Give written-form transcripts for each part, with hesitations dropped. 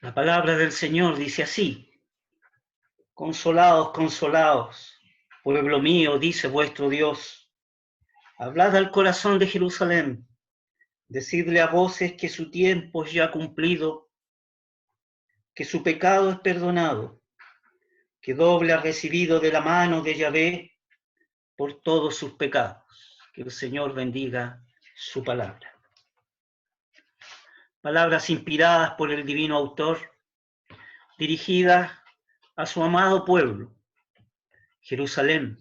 La palabra del Señor dice así: consolaos, consolaos, pueblo mío, dice vuestro Dios. Hablad al corazón de Jerusalén, decidle a voces que su tiempo es ya cumplido, que su pecado es perdonado, que doble ha recibido de la mano de Yahvé por todos sus pecados. Que el Señor bendiga su palabra. Palabras inspiradas por el divino autor, dirigidas a su amado pueblo, Jerusalén.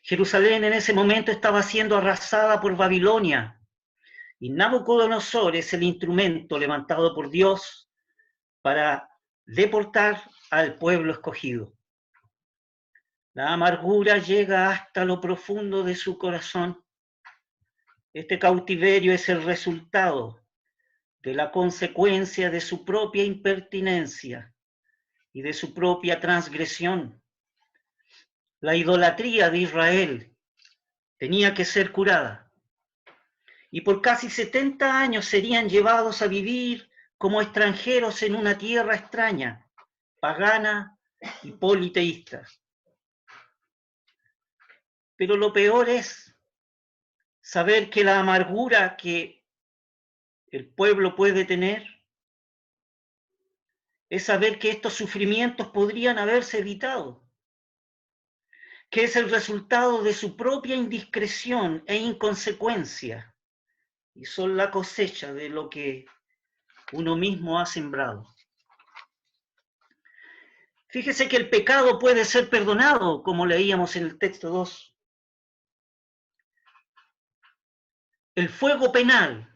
Jerusalén en ese momento estaba siendo arrasada por Babilonia, y Nabucodonosor es el instrumento levantado por Dios para deportar al pueblo escogido. La amargura llega hasta lo profundo de su corazón. Este cautiverio es el resultado de la consecuencia de su propia impertinencia y de su propia transgresión. La idolatría de Israel tenía que ser curada, y por casi 70 años serían llevados a vivir como extranjeros en una tierra extraña, pagana y politeísta. Pero lo peor es saber que la amargura que el pueblo puede tener es saber que estos sufrimientos podrían haberse evitado, que es el resultado de su propia indiscreción e inconsecuencia, y son la cosecha de lo que uno mismo ha sembrado. Fíjese que el pecado puede ser perdonado, como leíamos en el texto 2. El fuego penal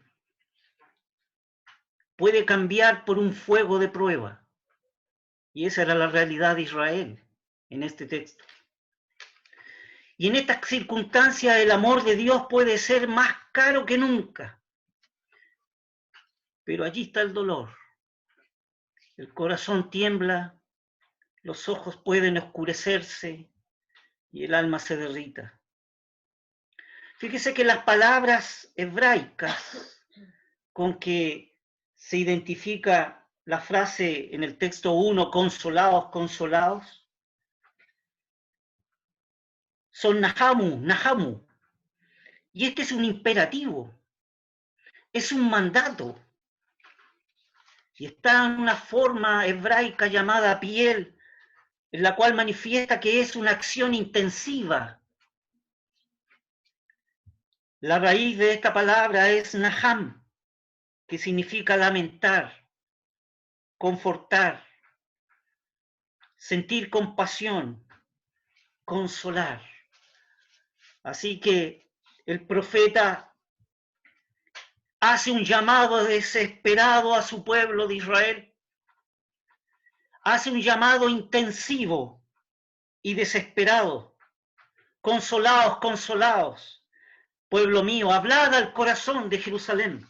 puede cambiar por un fuego de prueba, y esa era la realidad de Israel en este texto. Y en estas circunstancias el amor de Dios puede ser más caro que nunca. Pero allí está el dolor. El corazón tiembla, los ojos pueden oscurecerse y el alma se derrita. Fíjese que las palabras hebraicas con que se identifica la frase en el texto 1, consolaos, consolaos, son nahamu, nahamu. Y este es un imperativo, es un mandato. Y está en una forma hebraica llamada piel, en la cual manifiesta que es una acción intensiva. La raíz de esta palabra es naham, que significa lamentar, confortar, sentir compasión, consolar. Así que el profeta hace un llamado desesperado a su pueblo de Israel, hace un llamado intensivo y desesperado. Consolaos, consolaos, pueblo mío, hablad al corazón de Jerusalén.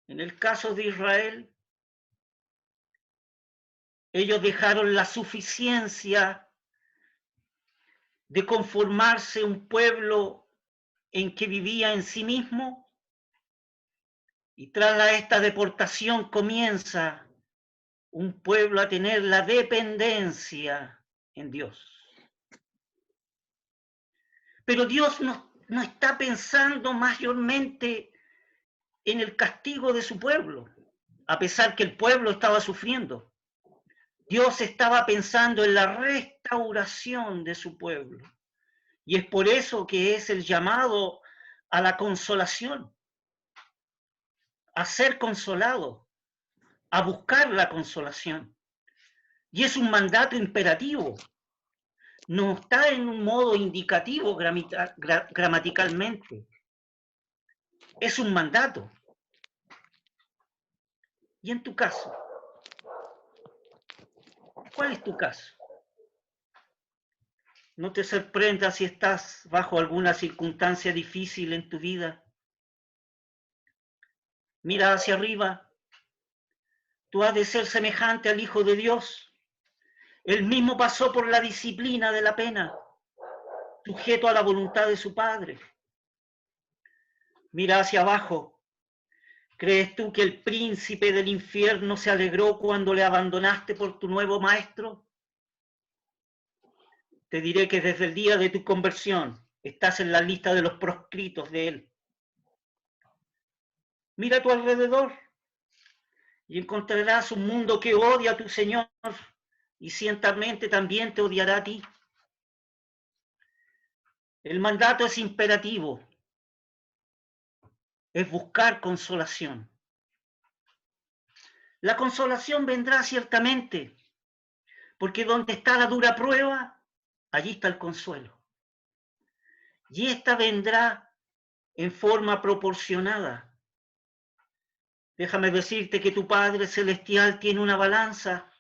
En el caso de Israel, ellos dejaron la suficiencia de conformarse un pueblo en que vivía en sí mismo, y tras esta deportación comienza un pueblo a tener la dependencia en Dios. Pero Dios no está pensando mayormente en el castigo de su pueblo, a pesar que el pueblo estaba sufriendo. Dios estaba pensando en la restauración de su pueblo. Y es por eso que es el llamado a la consolación, a ser consolado, a buscar la consolación. Y es un mandato imperativo. No está en un modo indicativo gramaticalmente. Es un mandato. Y en tu caso, ¿cuál es tu caso? No te sorprendas si estás bajo alguna circunstancia difícil en tu vida. Mira hacia arriba. Tú has de ser semejante al Hijo de Dios. Él mismo pasó por la disciplina de la pena, sujeto a la voluntad de su Padre. Mira hacia abajo. ¿Crees tú que el príncipe del infierno se alegró cuando le abandonaste por tu nuevo maestro? Te diré que desde el día de tu conversión estás en la lista de los proscritos de él. Mira a tu alrededor y encontrarás un mundo que odia a tu Señor y ciertamente también te odiará a ti. El mandato es imperativo, es buscar consolación. La consolación vendrá ciertamente, porque donde está la dura prueba, allí está el consuelo. Y esta vendrá en forma proporcionada. Déjame decirte que tu Padre Celestial tiene una balanza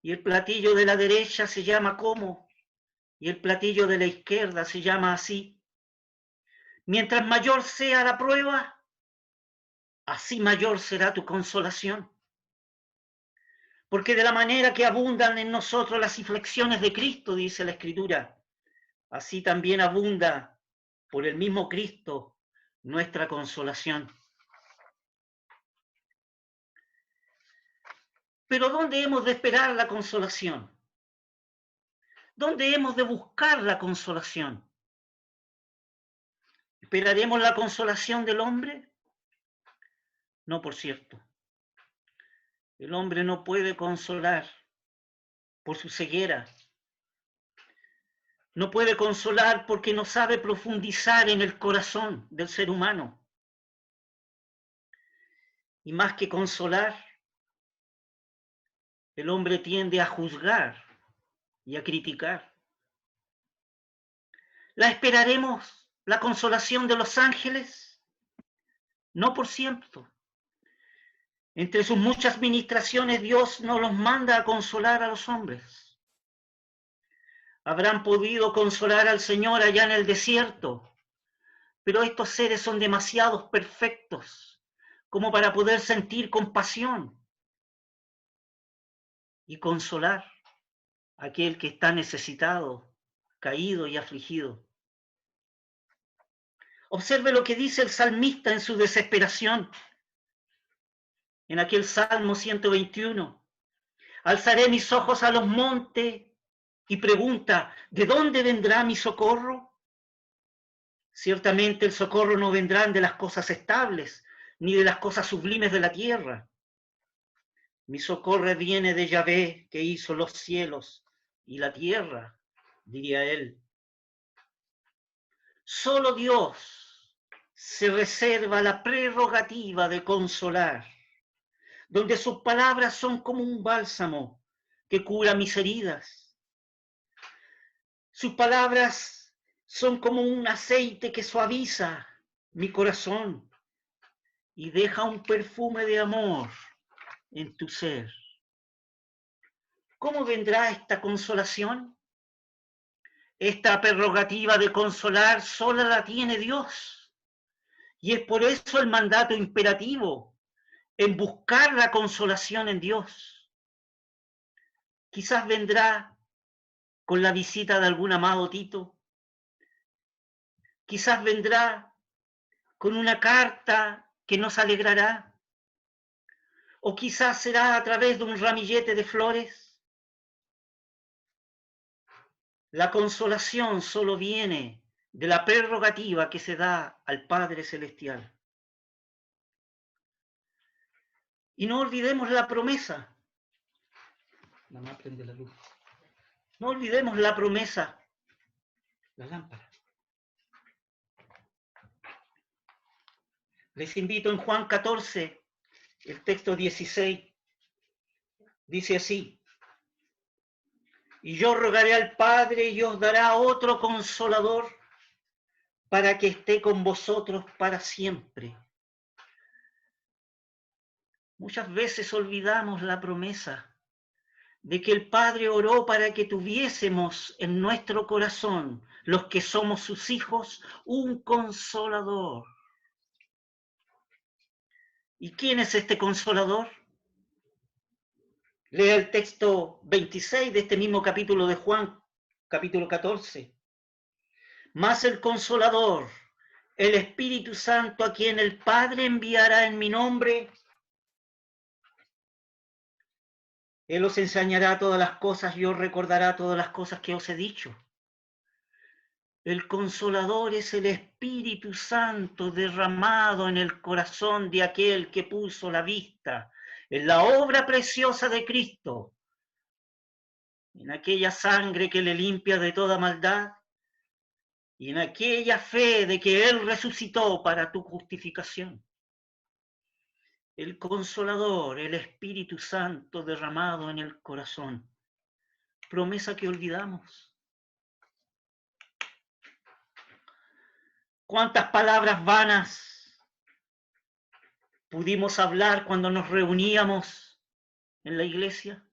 y el platillo de la derecha se llama como y el platillo de la izquierda se llama así. Mientras mayor sea la prueba, así mayor será tu consolación. Porque de la manera que abundan en nosotros las aflicciones de Cristo, dice la Escritura, así también abunda por el mismo Cristo nuestra consolación. Pero ¿dónde hemos de esperar la consolación? ¿Dónde hemos de buscar la consolación? ¿Esperaremos la consolación del hombre? No, por cierto. El hombre no puede consolar por su ceguera. No puede consolar porque no sabe profundizar en el corazón del ser humano. Y más que consolar, el hombre tiende a juzgar y a criticar. ¿La esperaremos la consolación de los ángeles? No, por cierto. Entre sus muchas ministraciones, Dios no los manda a consolar a los hombres. Habrán podido consolar al Señor allá en el desierto, pero estos seres son demasiado perfectos como para poder sentir compasión y consolar a aquel que está necesitado, caído y afligido. Observe lo que dice el salmista en su desesperación. En aquel Salmo 121, alzaré mis ojos a los montes y pregunta, ¿de dónde vendrá mi socorro? Ciertamente el socorro no vendrá de las cosas estables, ni de las cosas sublimes de la tierra. Mi socorro viene de Yahvé, que hizo los cielos y la tierra, diría él. Solo Dios se reserva la prerrogativa de consolar, donde sus palabras son como un bálsamo que cura mis heridas. Sus palabras son como un aceite que suaviza mi corazón y deja un perfume de amor en tu ser. ¿Cómo vendrá esta consolación? Esta prerrogativa de consolar sola la tiene Dios. Y es por eso el mandato imperativo en buscar la consolación en Dios. Quizás vendrá con la visita de algún amado Tito. Quizás vendrá con una carta que nos alegrará. O quizás será a través de un ramillete de flores. La consolación solo viene de la prerrogativa que se da al Padre Celestial. Y no olvidemos la promesa. Mamá, prende la luz. No olvidemos la promesa. La lámpara. Les invito en Juan 14, el texto 16. Dice así. Y yo rogaré al Padre y os dará otro consolador para que esté con vosotros para siempre. Muchas veces olvidamos la promesa de que el Padre oró para que tuviésemos en nuestro corazón, los que somos sus hijos, un consolador. ¿Y quién es este consolador? Lea el texto 26 de este mismo capítulo de Juan, capítulo 14. Mas el consolador, el Espíritu Santo, a quien el Padre enviará en mi nombre. Él os enseñará todas las cosas y os recordará todas las cosas que os he dicho. El Consolador es el Espíritu Santo derramado en el corazón de aquel que puso la vista en la obra preciosa de Cristo, en aquella sangre que le limpia de toda maldad y en aquella fe de que Él resucitó para tu justificación. El Consolador, el Espíritu Santo derramado en el corazón. Promesa que olvidamos. ¿Cuántas palabras vanas pudimos hablar cuando nos reuníamos en la iglesia?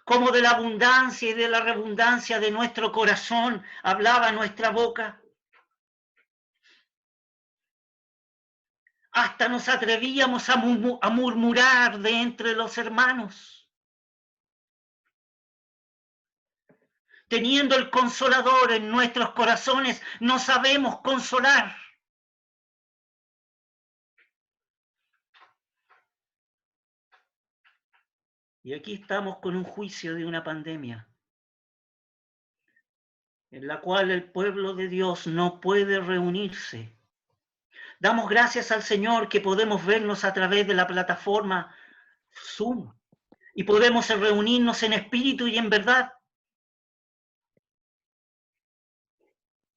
Como de la abundancia y de la redundancia de nuestro corazón hablaba nuestra boca. Hasta nos atrevíamos a murmurar de entre los hermanos. Teniendo el Consolador en nuestros corazones, no sabemos consolar. Y aquí estamos con un juicio de una pandemia, en la cual el pueblo de Dios no puede reunirse. Damos gracias al Señor que podemos vernos a través de la plataforma Zoom y podemos reunirnos en espíritu y en verdad.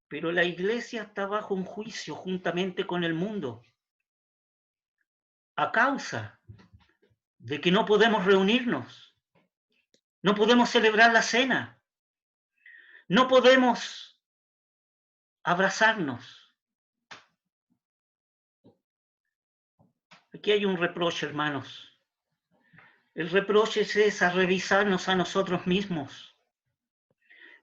Pero la iglesia está bajo un juicio juntamente con el mundo a causa de que no podemos reunirnos, no podemos celebrar la cena, no podemos abrazarnos. Aquí hay un reproche, hermanos. El reproche es a revisarnos a nosotros mismos.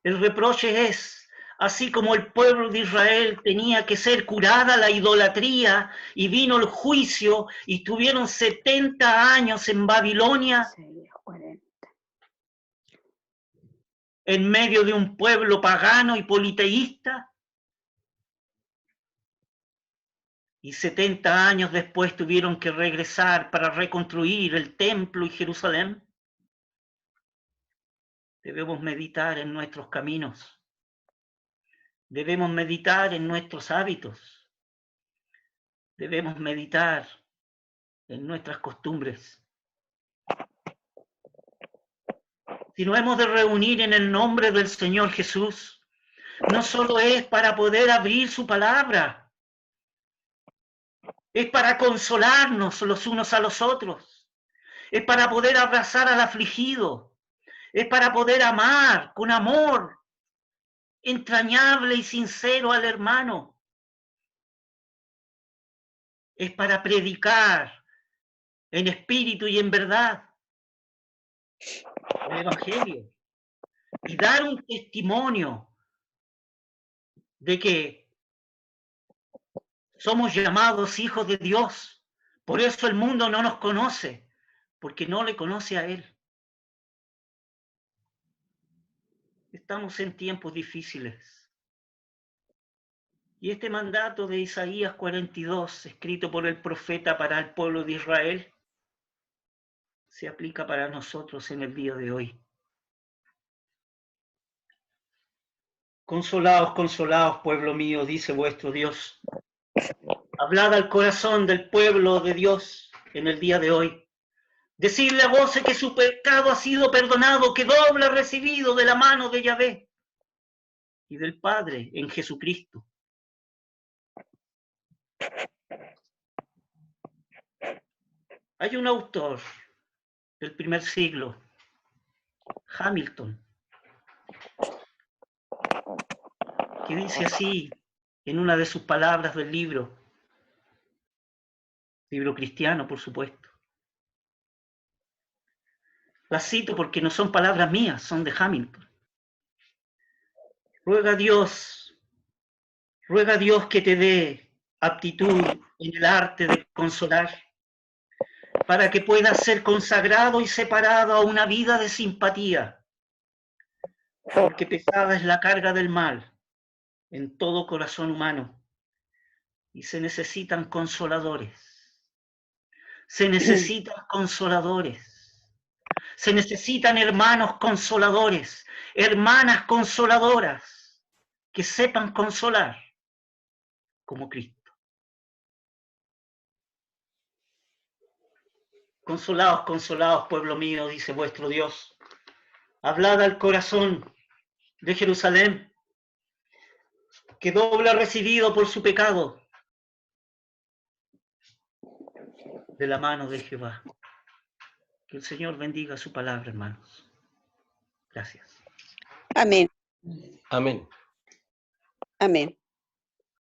El reproche es, así como el pueblo de Israel tenía que ser curada la idolatría y vino el juicio y tuvieron 70 años en Babilonia, en medio de un pueblo pagano y politeísta, y 70 años después tuvieron que regresar para reconstruir el templo y Jerusalén. Debemos meditar en nuestros caminos. Debemos meditar en nuestros hábitos. Debemos meditar en nuestras costumbres. Si nos hemos de reunir en el nombre del Señor Jesús, no solo es para poder abrir su palabra, es para consolarnos los unos a los otros, es para poder abrazar al afligido, es para poder amar con amor entrañable y sincero al hermano, es para predicar en espíritu y en verdad el Evangelio y dar un testimonio de que somos llamados hijos de Dios. Por eso el mundo no nos conoce, porque no le conoce a Él. Estamos en tiempos difíciles. Y este mandato de Isaías 42, escrito por el profeta para el pueblo de Israel, se aplica para nosotros en el día de hoy. Consolaos, consolaos, pueblo mío, dice vuestro Dios. Hablad al corazón del pueblo de Dios en el día de hoy. Decidle a voces que su pecado ha sido perdonado, que doble recibido de la mano de Yahvé y del Padre en Jesucristo. Hay un autor del primer siglo, Hamilton, que dice así en una de sus palabras del libro cristiano, por supuesto. Las cito porque no son palabras mías, son de Hamilton. Ruega a Dios que te dé aptitud en el arte de consolar, para que puedas ser consagrado y separado a una vida de simpatía, porque pesada es la carga del mal en todo corazón humano. Y se necesitan consoladores. Se necesitan consoladores. Se necesitan hermanos consoladores, hermanas consoladoras, que sepan consolar como Cristo. Consolados, consolados, pueblo mío, dice vuestro Dios. Hablad al corazón de Jerusalén, que doble ha recibido por su pecado de la mano de Jehová. Que el Señor bendiga su palabra, hermanos. Gracias. Amén. Amén. Amén.